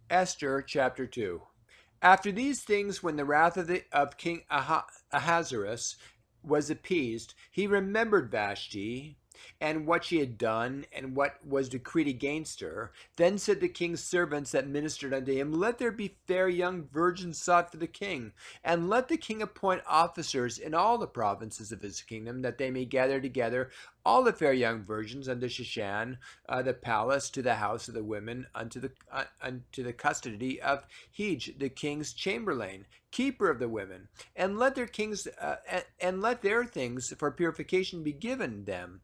Esther chapter 2. After these things, when the wrath of King Ahasuerus was appeased, he remembered Vashti and what she had done and what was decreed against her. Then said the king's servants that ministered unto him, Let there be fair young virgins sought for the king, and let the king appoint officers in all the provinces of his kingdom, that they may gather together all the fair young virgins unto Shushan, the palace, to the house of the women, unto the custody of Hege, the king's chamberlain, keeper of the women, and let their things for purification be given them.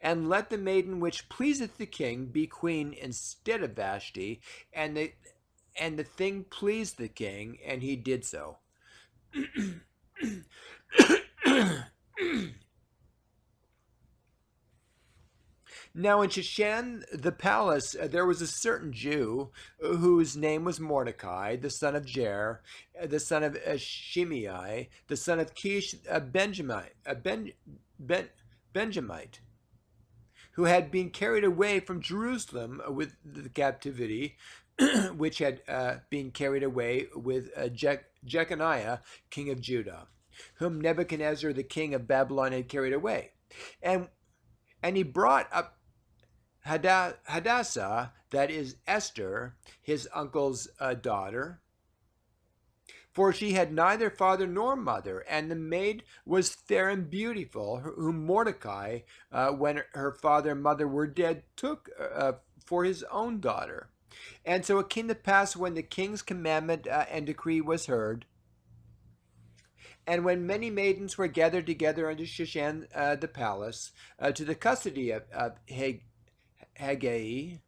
And let the maiden which pleaseth the king be queen instead of Vashti. And the thing pleased the king, and he did so. Now in Shushan the palace there was a certain Jew whose name was Mordecai, the son of Jair, the son of Shimei, the son of Kish, Benjamite, who had been carried away from Jerusalem with the captivity, which had been carried away with Jeconiah, king of Judah, whom Nebuchadnezzar, the king of Babylon, had carried away. And he brought up Hadassah, that is Esther, his uncle's daughter, for she had neither father nor mother, and the maid was fair and beautiful, whom Mordecai, when her father and mother were dead, took for his own daughter. And so it came to pass, when the king's commandment and decree was heard, and when many maidens were gathered together unto Shushan the palace, to the custody of Haggai,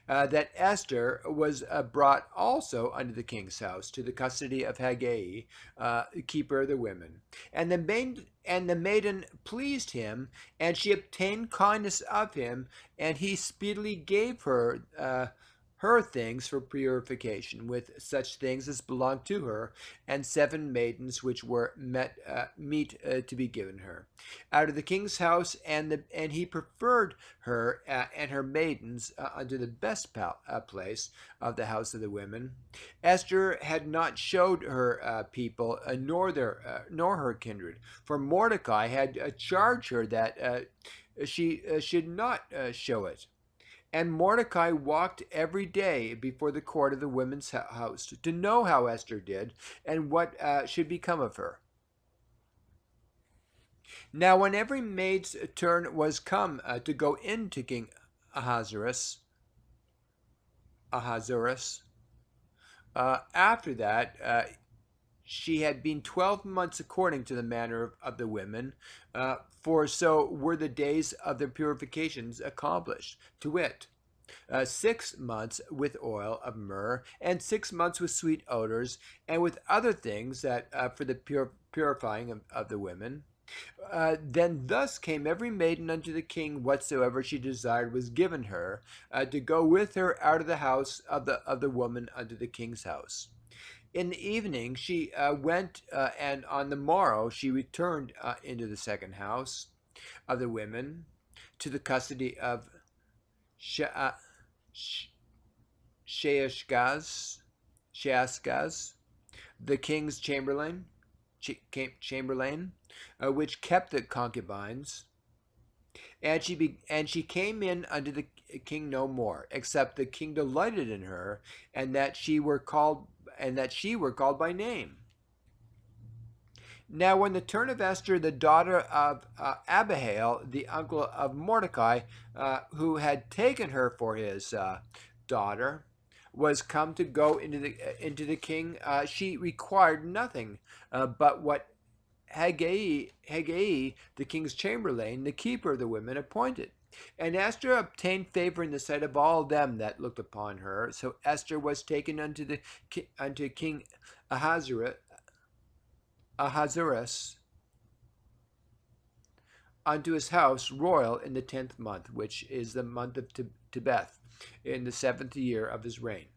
that Esther was brought also unto the king's house, to the custody of Haggai, keeper of the women. And the maiden pleased him, and she obtained kindness of him, and he speedily gave her things for purification, with such things as belonged to her, and 7 maidens which were meet to be given her out of the king's house, and he preferred her and her maidens unto the best place of the house of the women. Esther had not showed her people, nor her kindred, for Mordecai had charged her that she should not show it. And Mordecai walked every day before the court of the women's house to know how Esther did and what should become of her. Now when every maid's turn was come to go in to King Ahasuerus, after that she had been 12 months according to the manner of the women, for so were the days of their purifications accomplished, to wit, 6 months with oil of myrrh, and 6 months with sweet odors, and with other things that for the purifying of the women. Then thus came every maiden unto the king, whatsoever she desired was given her, to go with her out of the house of the woman unto the king's house. In the evening she went, and on the morrow she returned into the second house of the women, to the custody of Shaashgaz, the king's chamberlain, which kept the concubines. And she came in unto the king no more, except the king delighted in her, and that she were called by name. Now when the turn of Esther, the daughter of Abihail, the uncle of Mordecai, who had taken her for his daughter, was come to go into the king, she required nothing but what Haggai, the king's chamberlain, the keeper of the women, appointed. And Esther obtained favor in the sight of all them that looked upon her. So Esther was taken unto King Ahasuerus, unto his house royal in the 10th month, which is the month of Tebeth, in the 7th year of his reign.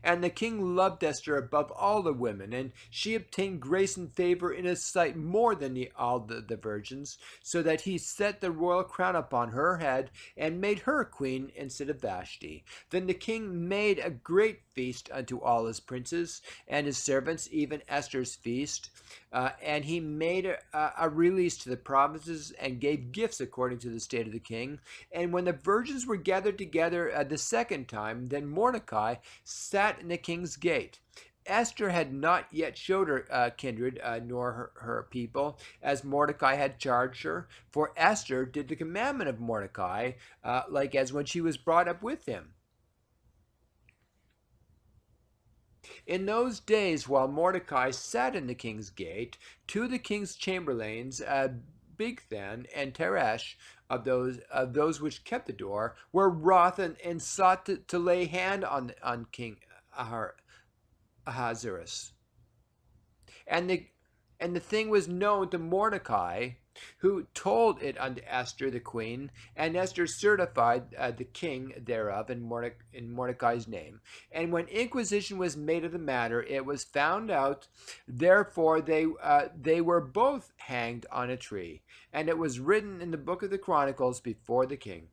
And the king loved Esther above all the women, and she obtained grace and favor in his sight more than all the virgins, so that he set the royal crown upon her head and made her queen instead of Vashti. Then the king made a great feast unto all his princes and his servants, even Esther's feast. And he made a release to the provinces and gave gifts according to the state of the king. And when the virgins were gathered together the second time, then Mordecai sat in the king's gate. Esther had not yet showed her kindred nor her people, as Mordecai had charged her, for Esther did the commandment of Mordecai, like as when she was brought up with him. In those days, while Mordecai sat in the king's gate, two of the king's chamberlains, Bigthan and Teresh, of those which kept the door, were wroth and sought to lay hand on King Ahasuerus. And the thing was known to Mordecai, who told it unto Esther the queen, and Esther certified the king thereof in Mordecai's name. And when inquisition was made of the matter, it was found out. Therefore they were both hanged on a tree, and it was written in the book of the Chronicles before the king.